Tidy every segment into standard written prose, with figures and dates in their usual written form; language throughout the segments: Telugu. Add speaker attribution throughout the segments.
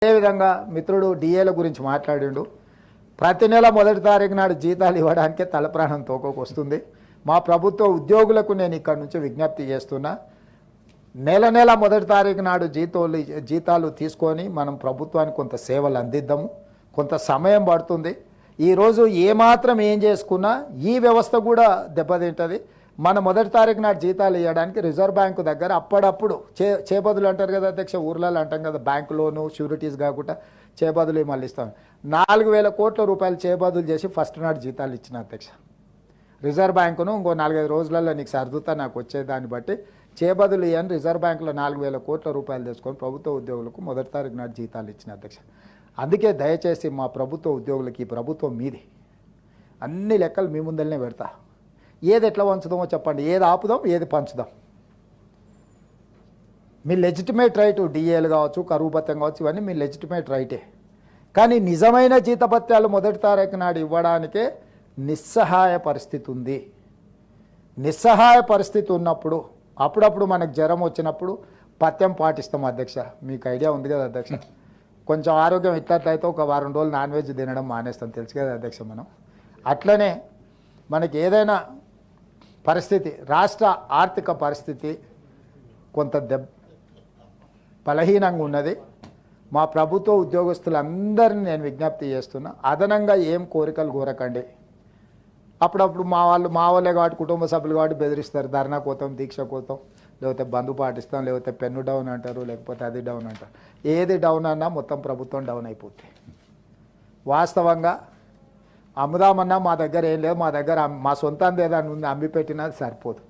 Speaker 1: అదేవిధంగా మిత్రుడు డిఏల గురించి మాట్లాడిండు. ప్రతి నెల మొదటి తారీఖు నాడు జీతాలు ఇవ్వడానికే తలప్రాణం తోకొకొస్తుంది. మా ప్రభుత్వ ఉద్యోగులకు నేను ఇక్కడ నుంచి విజ్ఞప్తి చేస్తున్నా, నెల నెల మొదటి తారీఖు నాడు జీతాలు తీసుకొని మనం ప్రభుత్వానికి కొంత సేవలు అందిద్దాము. కొంత సమయం పడుతుంది. ఈరోజు ఏమాత్రం ఏం చేసుకున్నా ఈ వ్యవస్థ కూడా దెబ్బతింటుంది. మన మొదటి తారీఖు నాడు జీతాలు ఇవ్వడానికి రిజర్వ్ బ్యాంకు దగ్గర అప్పుడప్పుడు చేబదులు అంటారు కదా అధ్యక్ష, ఊర్లలో అంటాం కదా, బ్యాంకు లోను షూరిటీస్ కాకుండా చేబదులు మళ్ళీ ఇస్తాం. 4,000 కోట్ల రూపాయలు చేబదులు చేసి ఫస్ట్ నాడు జీతాలు ఇచ్చిన అధ్యక్ష. రిజర్వ్ బ్యాంకును ఇంకో 4-5 రోజులలో నీకు సర్దుతా నాకు వచ్చేదాన్ని బట్టి చేబదులు ఇవ్వని రిజర్వ్ బ్యాంకులో 4,000 కోట్ల రూపాయలు తెచ్చుకొని ప్రభుత్వ ఉద్యోగులకు మొదటి తారీఖు నాడు జీతాలు ఇచ్చిన అధ్యక్ష. అందుకే దయచేసి మా ప్రభుత్వ ఉద్యోగులకి ఈ ప్రభుత్వం మీది, అన్ని లెక్కలు మీ ముందరనే పెడతా. ఏది ఎట్లా పంచుదామో చెప్పండి, ఏది ఆపుదాం, ఏది పంచుదాం. మీ లెజిటిమేట్ రైట్, డిఏలు కావచ్చు, కరువు భత్యం కావచ్చు, ఇవన్నీ మీ లెజిటిమేట్ రైటే. కానీ నిజమైన జీతభత్యాలు మొదటి తారీఖు నాడు ఇవ్వడానికే నిస్సహాయ పరిస్థితి ఉంది. నిస్సహాయ పరిస్థితి ఉన్నప్పుడు అప్పుడప్పుడు మనకు జ్వరం వచ్చినప్పుడు పథ్యం పాటిస్తాం అధ్యక్ష. మీకు ఐడియా ఉంది కదా అధ్యక్ష. కొంచెం ఆరోగ్యం ఇట్లట్లయితే ఒక వారం రోజులు నాన్ వెజ్ తినడం మానేస్తాం, తెలుసు కదా అధ్యక్ష. మనం అట్లనే మనకి ఏదైనా పరిస్థితి, రాష్ట్ర ఆర్థిక పరిస్థితి కొంత బలహీనంగా ఉన్నది. మా ప్రభుత్వ ఉద్యోగస్తులందరినీ నేను విజ్ఞప్తి చేస్తున్నా, అదనంగా ఏం కోరికలు కోరకండి. అప్పుడప్పుడు మా వాళ్ళే కాబట్టి, కుటుంబ సభ్యులు కాబట్టి బెదిరిస్తారు, ధర్నా కోతాం, దీక్ష కోతాం, లేకపోతే బంధు పాటిస్తాం, లేకపోతే పెన్ను డౌన్ అంటారు, లేకపోతే అది డౌన్ అంటారు. ఏది డౌన్ అన్నా మొత్తం ప్రభుత్వం డౌన్ అయిపోతుంది. వాస్తవంగా అమ్ముదామన్నా మా దగ్గర ఏం లేదు, మా దగ్గర మా సొంతం ఏదైనా ఉంది అమ్మి పెట్టినా సరిపోదు.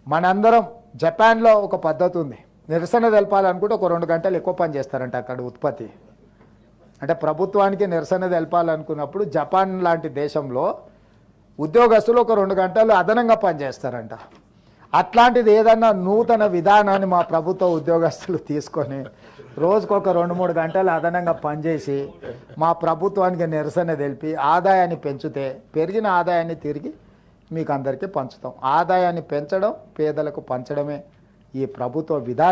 Speaker 1: మనందరం జపాన్లో ఒక పద్ధతి ఉంది, నిరసన తెలపాలనుకుంటే ఒక 2 గంటలు ఎక్కువ పని చేస్తారంట అక్కడ ఉత్పత్తి. అంటే ప్రభుత్వానికి నిరసన తెలపాలనుకున్నప్పుడు జపాన్ లాంటి దేశంలో ఉద్యోగస్తులు ఒక 2 గంటలు అదనంగా పనిచేస్తారంట. అట్లాంటిది ఏదన్నా నూతన విధానాన్ని మా ప్రభుత్వ ఉద్యోగస్తులు తీసుకొని రోజుకొక 2-3 గంటలు అదనంగా పనిచేసి మా ప్రభుత్వానికి నిరసన తెలిపి ఆదాయాన్ని పెంచితే, పెరిగిన ఆదాయాన్ని తిరిగి మీకు అందరికీ పంచుతాం. ఆదాయాన్ని పెంచడం, పేదలకు పంచడమే ఈ ప్రభుత్వ విధానం.